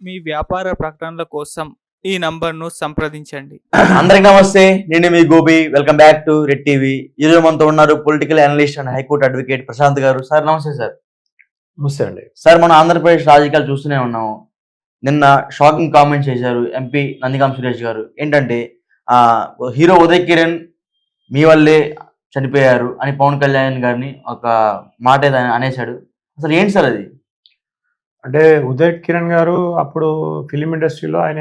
మీ వ్యాపార ప్రకటనల కోసం ఈ నంబర్ను సంప్రదించండి. అందరికి నమస్తే, నేను మీ Gopi. Welcome back to red TV. ఈరోజు మనతో ఉన్నారు political analyst and high court advocate Prashanth garu. Sir నమస్తే సార్. నమస్తే అండి. సార్, మన ఆంధ్రప్రదేశ్ రాజకీయాలు చూస్తూనే ఉన్నాము. నిన్న షాకింగ్ కామెంట్ చేశారు ఎంపీ నందిగాం సురేష్ గారు. ఏంటంటే హీరో ఉదయ్ కిరణ్ మీ వల్లే చనిపోయారు అని పవన్ కళ్యాణ్ గారిని ఒక మాట అనేశాడు. అసలు ఏంటి సార్ అది? అంటే ఉదయ్ కిరణ్ గారు అప్పుడు ఫిలిం ఇండస్ట్రీలో ఆయన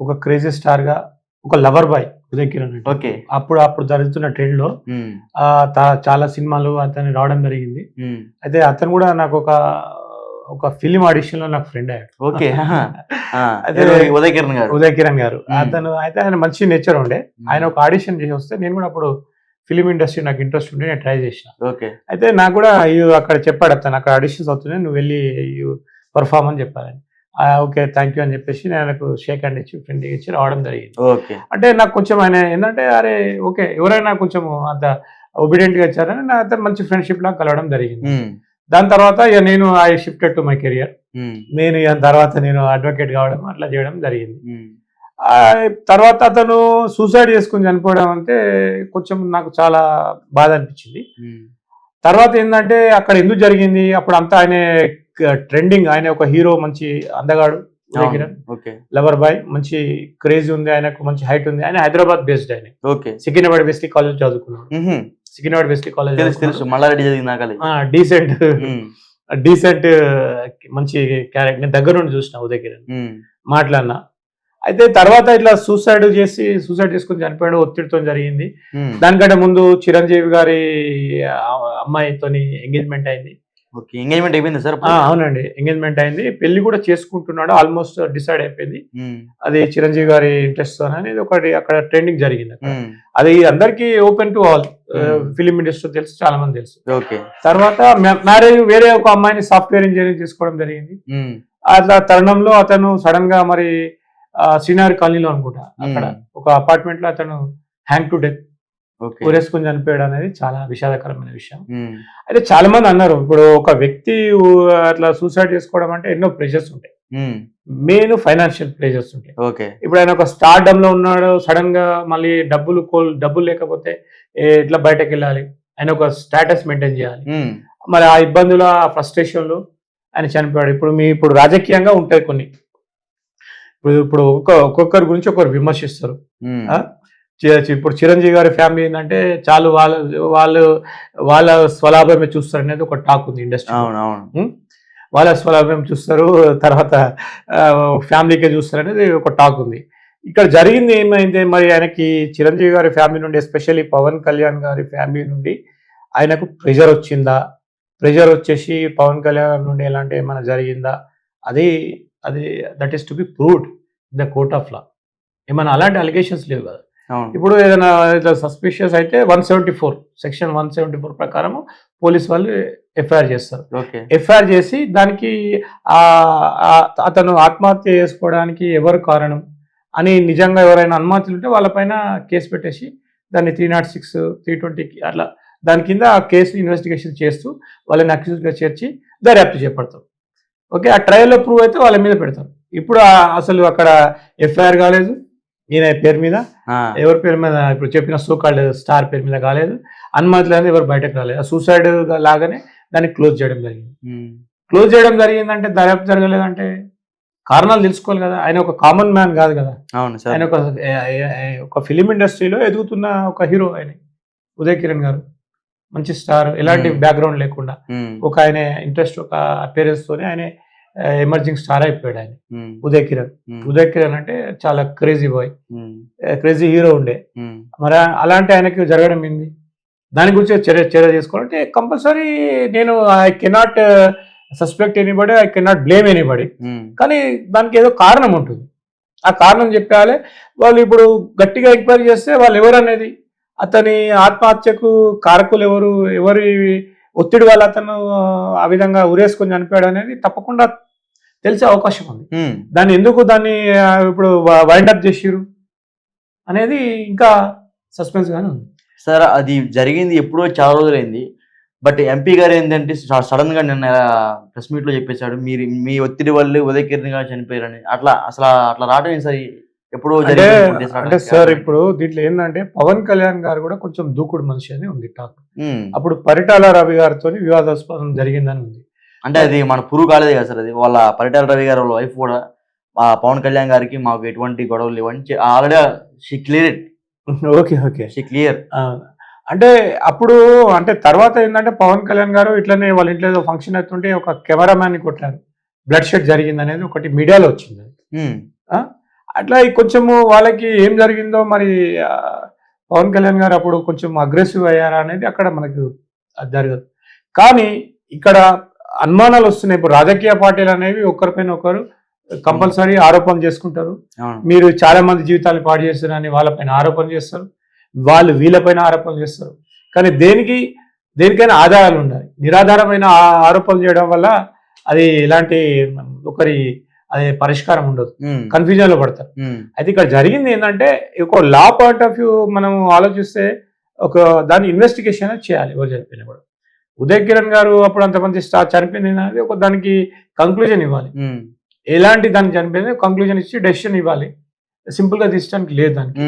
ఒక క్రేజీ స్టార్గా, ఒక లవర్ బాయ్ ఉదయ్ కిరణ్ అంటే. ఓకే. అప్పుడు జరుగుతున్న ట్రెండ్లో చాలా సినిమాలు అతను రావడం జరిగింది. అయితే అతను కూడా నాకు ఒక ఫిలిం ఆడిషన్ లో నాకు ఫ్రెండ్ అయ్యాడు. ఓకే. అదే ఉదయ్ కిరణ్ గారు అతను అయితే ఆయన మంచి నేచర్ ఉండే. ఆయన ఒక ఆడిషన్ చేసి వస్తే నేను కూడా అప్పుడు ఫిలిం ఇండస్ట్రీ నాకు ఇంట్రెస్ట్ ఉండి నేను ట్రై చేసిన. ఓకే. అయితే నాకు కూడా అక్కడ చెప్పాడు అతను, అక్కడ ఆడిషన్స్ అవుతున్నాయి, నువ్వు వెళ్ళి పర్ఫామ్ అని చెప్పాలని. ఓకే థ్యాంక్ యూ అని చెప్పేసి నేను ఆయనకు షేక్ హ్యాండ్ ఇచ్చి ఫ్రెండ్ ఇచ్చి రావడం జరిగింది. ఓకే. అంటే నాకు కొంచెం ఆయన ఏంటంటే అరే ఓకే ఎవరైనా కొంచెం అంత ఒబిడియంట్గా ఇచ్చారని నా అతను మంచి ఫ్రెండ్షిప్ లాగా కలవడం జరిగింది. దాని తర్వాత ఇక నేను I shifted to my career. నేను తర్వాత నేను అడ్వకేట్ కావడం అట్లా చేయడం జరిగింది. తర్వాత అతను సూసైడ్ చేసుకుని చనిపోవడం అంటే కొంచెం నాకు చాలా బాధ అనిపించింది. తర్వాత ఏంటంటే అక్కడ ఎందుకు జరిగింది, అప్పుడు అంతా ఆయన ట్రెండింగ్, ఆయన ఒక హీరో, మంచి అందగాడు ఉదయ్ కిరణ్, లవర్ బాయ్, మంచి క్రేజ్ ఉంది, ఆయనకు మంచి హైట్ ఉంది. ఆయన హైదరాబాద్ బేస్డ్, ఆయన సికింద్రాబాద్ వెస్లీ కాలేజ్ చదువుకున్నాడు. సికింద్రాబాద్ వెస్లీ కాలేజ్ డీసెంట్ మంచి క్యారెక్టర్. నేను దగ్గర నుండి చూసిన ఉదయ్ కిరణ్, మాట్లాడినా. అయితే తర్వాత ఇట్లా సూసైడ్ చేసుకుని చనిపోయాడు, ఒత్తిడితో జరిగింది. దానికంటే ముందు చిరంజీవి గారి అమ్మాయితోని ఎంగేజ్మెంట్ అయింది. ఎంగేజ్మెంట్ అయిపోయింది సార్? అవునండి, ఎంగేజ్మెంట్ అయింది. పెళ్లి కూడా చేసుకుంటున్నాడు, ఆల్మోస్ట్ డిసైడ్ అయిపోయింది. అది చిరంజీవి గారి ఇంట్రెస్ట్ అనేది ఒకటి అక్కడ ట్రెండింగ్ జరిగింది. అది అందరికి open to all, film industry తెలుసు, చాలా మంది తెలుసు. తర్వాత మ్యారేజ్ వేరే ఒక అమ్మాయిని సాఫ్ట్వేర్ ఇంజనీరింగ్ చేసుకోవడం జరిగింది. అట్లా తరుణంలో అతను సడన్ గా మరి శ్రీనగర్ కాలనీలో అనుకుంటా, అక్కడ ఒక అపార్ట్మెంట్ లో అతను హ్యాంగ్ టు డెత్, ఉరేసుకుని చనిపోయాడు అనేది చాలా విషాదకరమైన విషయం. అయితే చాలా మంది అన్నారు, ఇప్పుడు ఒక వ్యక్తి అట్లా సూసైడ్ చేసుకోవడం అంటే ఎన్నో ప్రెషర్స్ ఉంటాయి, మెయిన్ ఫైనాన్షియల్ ప్రెషర్స్ ఉంటాయి. ఇప్పుడు ఆయన ఒక స్టార్డమ్ లో ఉన్నాడు, సడన్ గా మళ్ళీ డబ్బులు లేకపోతే ఎట్లా బయటకు వెళ్ళాలి, ఆయన ఒక స్టేటస్ మెయింటైన్ చేయాలి. మరి ఆ ఇబ్బందులు, ఆ ఫ్రస్ట్రేషన్ లో ఆయన చనిపోయాడు. ఇప్పుడు రాజకీయంగా ఉంటాయి కొన్ని, ఇప్పుడు ఒక్కొక్కరి గురించి ఒకరు విమర్శిస్తారు. ఇప్పుడు చిరంజీవి గారి ఫ్యామిలీ ఏంటంటే చాలు వాళ్ళ స్వలాభమే చూస్తారు అనేది ఒక టాక్ ఉంది ఇండస్ట్రీ. వాళ్ళ స్వలాభం చూస్తారు, తర్వాత ఫ్యామిలీకే చూస్తారు అనేది ఒక టాక్ ఉంది. ఇక్కడ జరిగింది ఏమైంది, మరి ఆయనకి చిరంజీవి గారి ఫ్యామిలీ నుండి, ఎస్పెషల్లీ పవన్ కళ్యాణ్ గారి ఫ్యామిలీ నుండి ఆయనకు ప్రెషర్ వచ్చిందా, ప్రెషర్ వచ్చేసి పవన్ కళ్యాణ్ నుండి ఎలాంటి ఏమైనా జరిగిందా, అది that is to be proved in the court of law. ఏమైనా అలాంటి అలిగేషన్స్ లేవు కదా. ఇప్పుడు ఏదైనా సస్పిషియస్ అయితే సెక్షన్ 174 ప్రకారం పోలీస్ వాళ్ళు ఎఫ్ఐఆర్ చేస్తారు. ఎఫ్ఐఆర్ చేసి దానికి అతను ఆత్మహత్య చేసుకోవడానికి ఎవరు కారణం అని నిజంగా ఎవరైనా అనుమతులు ఉంటే వాళ్ళపైన కేసు పెట్టేసి దాన్ని 306, 320 అట్లా దాని కింద ఆ కేసు ఇన్వెస్టిగేషన్ చేస్తూ వాళ్ళని అక్యూజ్గా చేర్చి దర్యాప్తు చేపడతారు. ఓకే, ఆ ట్రయల్లో ప్రూవ్ అయితే వాళ్ళ మీద పెడతారు. ఇప్పుడు అసలు అక్కడ ఎఫ్ఐఆర్ కాలేదు, ఈయన పేరు మీద, ఎవరి పేరు మీద, ఇప్పుడు చెప్పిన సోకాల్డ్ స్టార్ పేరు మీద కాలేదు, అనుమతులు అనేది ఎవరు బయటకు రాలేదు. సూసైడ్ లాగానే దాన్ని క్లోజ్ చేయడం జరిగింది. క్లోజ్ చేయడం జరిగిందంటే దర్యాప్తు జరగలేదంటే కారణాలు తెలుసుకోవాలి కదా. ఆయన ఒక కామన్ మ్యాన్ కాదు కదా, ఆయన ఒక ఫిలిం ఇండస్ట్రీలో ఎదుగుతున్న ఒక హీరో. ఆయన ఉదయ్ కిరణ్ గారు మంచి స్టార్, ఎలాంటి బ్యాక్గ్రౌండ్ లేకుండా ఒక ఆయన ఇంట్రెస్ట్, ఒక అపీరెన్స్ తోనే ఆయన ఎమర్జింగ్ స్టార్ అయిపోయాడు ఆయన ఉదయ్ కిరణ్ అంటే చాలా క్రేజీ బాయ్, క్రేజీ హీరో ఉండే. మరి అలాంటి ఆయనకి జరగడం ఏంది, దాని గురించి చర్య చేసుకోవాలంటే కంపల్సరీ నేను I cannot suspect anybody, I cannot blame anybody, కానీ దానికి ఏదో కారణం ఉంటుంది. ఆ కారణం చెప్పాలి. వాళ్ళు ఇప్పుడు గట్టిగా ఎంక్వైరీ చేస్తే వాళ్ళు ఎవరు అనేది, అతని ఆత్మహత్యకు కారకులు ఎవరి ఒత్తిడి వల్ల అతను ఆ విధంగా ఉరేసుకొని చనిపోయాడు అనేది తప్పకుండా తెలిసే అవకాశం ఉంది. దాన్ని ఎందుకు ఇప్పుడు వైండప్ చేసిరు అనేది ఇంకా సస్పెన్స్ గానే ఉంది సార్. అది జరిగింది ఎప్పుడో చాలా రోజులైంది. బట్ ఎంపీ గారు ఏంటంటే సడన్ గా నిన్న ప్రెస్ మీట్ లో చెప్పేశాడు, మీరు మీ ఒత్తిడి వల్ల ఉదయ్ కిరణ్ గారు చనిపోయారని. అట్లా రావడం ఏంటి సార్? ఎప్పుడో అంటే జరిగింది అంటే సార్ ఇప్పుడు దీంట్లో ఏంటంటే పవన్ కళ్యాణ్ గారు కూడా కొంచెం దూకుడు మనిషి అని ఉంది టాక్. అప్పుడు పరిటాల రవి గారితో వివాదాస్పదం జరిగిందని ఉంది. అంటే అది మన పురుగు కాలేదే కదా సార్. అది వాళ్ళ పరిటాల రవి గారు వాళ్ళ వైఫ్ కూడా పవన్ కళ్యాణ్ గారికి మాకు ఎటువంటి గొడవలు లేవని already she clear. Okay okay she clear. అంటే అప్పుడు అంటే తర్వాత ఏంటంటే పవన్ కళ్యాణ్ గారు ఇట్లనే వాళ్ళ ఇంట్లో ఏదో ఫంక్షన్ అవుతుంటే ఒక కెమెరామ్యాన్ ని కొట్టారు, బ్లడ్ షెడ్ జరిగింది అనేది ఒకటి మీడియాలో వచ్చింది. అట్లా కొంచెము వాళ్ళకి ఏం జరిగిందో మరి పవన్ కళ్యాణ్ గారు అప్పుడు కొంచెం అగ్రెసివ్ అయ్యారా అనేది అక్కడ మనకు అది జరగదు. కానీ ఇక్కడ అనుమానాలు వస్తున్నాయి. ఇప్పుడు రాజకీయ పార్టీలు అనేవి ఒకరిపైన ఒకరు కంపల్సరీ ఆరోపణలు చేసుకుంటారు. మీరు చాలా మంది జీవితాలు పాడు చేస్తారని వాళ్ళపైన ఆరోపణ చేస్తారు, వాళ్ళు వీళ్ళపైన ఆరోపణలు చేస్తారు. కానీ దేనికైనా ఆధారాలు ఉండాలి. నిరాధారమైన ఆరోపణలు చేయడం వల్ల అది ఎలాంటి ఒకరి అది పరిష్కారం ఉండదు, కన్ఫ్యూజన్ లో పడతారు. అయితే ఇక్కడ జరిగింది ఏంటంటే ఒక లా పాయింట్ ఆఫ్ వ్యూ మనం ఆలోచిస్తే ఒక దాన్ని ఇన్వెస్టిగేషన్ చేయాలి. ఎవరు చనిపోయినా కూడా ఉదయ్ కిరణ్ గారు అప్పుడు అంతమంది చనిపోయింది అనేది ఒక దానికి కంక్లూజన్ ఇవ్వాలి. ఎలాంటి దానికి చనిపోయింది కంక్లూజన్ ఇచ్చి డెసిషన్ ఇవ్వాలి. సింపుల్ గా తీసడానికి లేదు. దానికి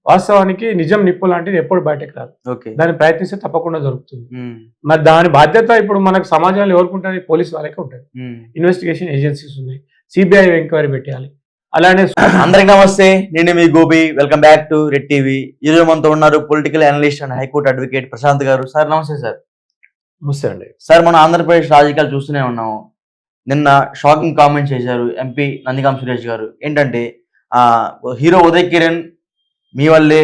వాస్తవానికి నిజం నిప్పు లాంటిది ఎప్పుడు బయటకు రాదు. దాన్ని ప్రయత్నిస్తే తప్పకుండా దొరుకుతుంది. మరి దాని బాధ్యత ఇప్పుడు మనకు సమాజంలో ఎవరికి ఉంటుంది? పోలీసు వాళ్ళకే ఉంటుంది. ఇన్వెస్టిగేషన్ ఏజెన్సీస్ ఉన్నాయి, సిబిఐ ఎంక్వైరీ పెట్టాలి. అలానే అందరికి నమస్తే, నేను మీ Gopi. Welcome back to red TV. ఈరోజు మనతో ఉన్నారు political analyst and high court advocate Prashanth garu. Sir నమస్తే సార్. నమస్తే అండి. సార్, మనం ఆంధ్రప్రదేశ్ రాజకీయాలు చూస్తూనే ఉన్నాము. నిన్న షాకింగ్ కామెంట్ చేశారు ఎంపీ నందిగాం సురేష్ గారు. ఏంటంటే హీరో ఉదయ్ కిరణ్ మీ వల్లే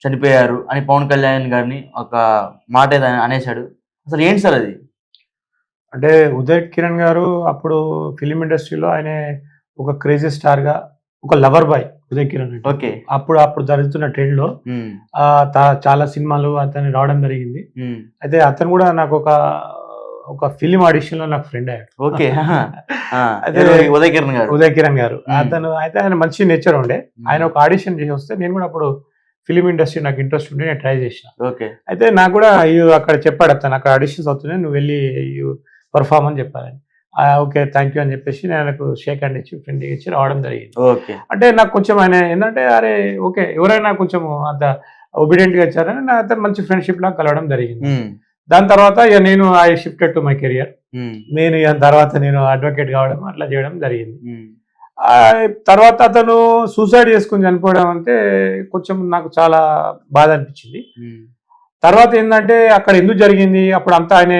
చనిపోయారు అని పవన్ కళ్యాణ్ గారిని ఒక మాట అనేశాడు. అసలు ఏంటి సార్ అది? అంటే ఉదయ్ కిరణ్ గారు అప్పుడు ఫిలిం ఇండస్ట్రీలో ఆయన ఒక క్రేజీ స్టార్ గా, ఒక lover boy Uday Kiran. Okay. అప్పుడు జరుగుతున్న ట్రెండ్ లో చాలా సినిమాలు అతను రావడం జరిగింది. అయితే అతను కూడా నాకు ఒక ఫిలిం ఆడిషన్ లో నాకు ఫ్రెండ్ అయ్యాడు. ఓకే. ఉదయ్ కిరణ్ గారు అతను అయితే ఆయన మంచి నేచర్ ఉండే. ఆయన ఒక ఆడిషన్ చేసి వస్తే నేను కూడా అప్పుడు ఫిలిం ఇండస్ట్రీ నాకు ఇంట్రెస్ట్ ఉండే, నేను ట్రై చేసిన. అయితే నాకు కూడా అక్కడ చెప్పాడు అతను, అక్కడ ఆడిషన్స్ అవుతున్నాయి, నువ్వు వెళ్ళి పర్ఫార్మ్ అని చెప్పాలని. ఓకే థ్యాంక్ యూ అని చెప్పేసి నేను నాకు షేక్ హ్యాండ్ ఇచ్చి ఫ్రెండ్ ఇచ్చి రావడం జరిగింది. అంటే నాకు కొంచెం ఆయన ఏంటంటే అరే ఓకే ఎవరైనా కొంచెం అంత ఒబిడియంట్ గా ఇచ్చారని నా అతను మంచి ఫ్రెండ్షిప్ లాగా కలవడం జరిగింది. దాని తర్వాత ఇక నేను I shifted to my career. నేను తర్వాత నేను అడ్వకేట్ కావడం అట్లా చేయడం జరిగింది. తర్వాత అతను సూసైడ్ చేసుకుని చనిపోవడం అంటే కొంచెం నాకు చాలా బాధ అనిపించింది. తర్వాత ఏంటంటే అక్కడ ఎందుకు జరిగింది, అప్పుడు అంతా ఆయన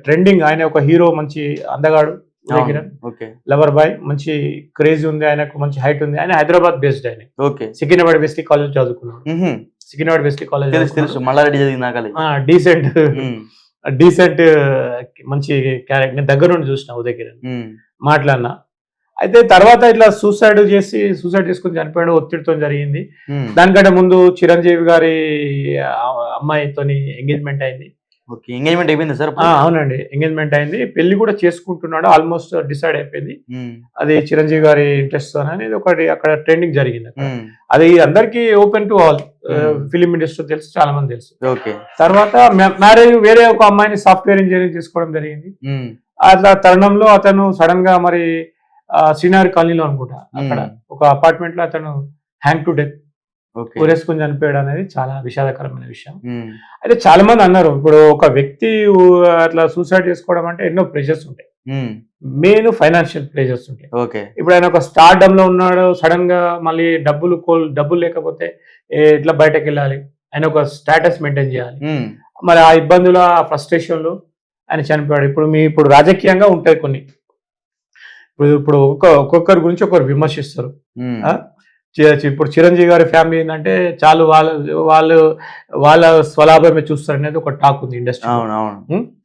ట్రెండింగ్, ఆయన ఒక హీరో, మంచి అందగాడు ఉదయ్ కిరణ్, లవర్ బాయ్, మంచి క్రేజ్ ఉంది, ఆయనకు మంచి హైట్ ఉంది. ఆయన హైదరాబాద్ బేస్డ్, ఆయన సికింద్రాబాద్ వెస్లీ కాలేజ్ చదువుకున్నాడు. సికింద్రాబాద్ వెస్లీ కాలేజ్ డీసెంట్ మంచి క్యారెక్టర్. నేను దగ్గర నుండి చూసిన ఉదయ్ కిరణ్, మాట్లాడినా. అయితే తర్వాత ఇట్లా సూసైడ్ చేసుకుని చనిపోయాడు, ఒత్తిడితో జరిగింది. దానికంటే ముందు చిరంజీవి గారి అమ్మాయితో ఎంగేజ్మెంట్ అయింది. ఎంగేజ్మెంట్ అయిపోయింది సార్? అవునండి, ఎంగేజ్మెంట్ అయింది. పెళ్లి కూడా చేసుకుంటున్నాడు, ఆల్మోస్ట్ డిసైడ్ అయిపోయింది. అది చిరంజీవి గారి ఇంట్రెస్ట్ అనేది ఒకటి అక్కడ ట్రెండింగ్ జరిగింది. అది అందరికి open to all, film industry తెలుసు, చాలా మంది తెలుసు. తర్వాత మ్యారేజ్ వేరే ఒక అమ్మాయిని సాఫ్ట్వేర్ ఇంజనీరింగ్ చేసుకోవడం జరిగింది. అట్లా తరుణంలో అతను సడన్ గా మరి శ్రీనగర్ కాలనీలో అనుకుంటా, అక్కడ ఒక అపార్ట్మెంట్ లో అతను హ్యాంగ్ టు డెత్, ఊరేసుకుని చనిపోయాడు అనేది చాలా విషాదకరమైన విషయం. అయితే చాలా మంది అన్నారు, ఇప్పుడు ఒక వ్యక్తి అట్లా సూసైడ్ చేసుకోవడం అంటే ఎన్నో ప్రెషర్స్ ఉంటాయి, మెయిన్ ఫైనాన్షియల్ ప్రెషర్స్ ఉంటాయి. ఇప్పుడు ఆయన ఒక స్టార్డమ్ లో ఉన్నాడు, సడన్ గా మళ్ళీ డబ్బులు లేకపోతే ఎట్లా బయటకు వెళ్ళాలి, ఆయన ఒక స్టేటస్ మెయింటైన్ చేయాలి. మరి ఆ ఇబ్బందులు, ఆ ఫ్రస్ట్రేషన్ లో ఆయన చనిపోయాడు. ఇప్పుడు రాజకీయంగా ఉంటాయి కొన్ని, ఇప్పుడు ఒక్కొక్కరి గురించి ఒకరు విమర్శిస్తారు. ఇప్పుడు చిరంజీవి గారి ఫ్యామిలీ ఏంటంటే చాలు వాళ్ళ స్వలాభమే చూస్తారు అనేది ఒక టాక్ ఉంది ఇండస్ట్రీ.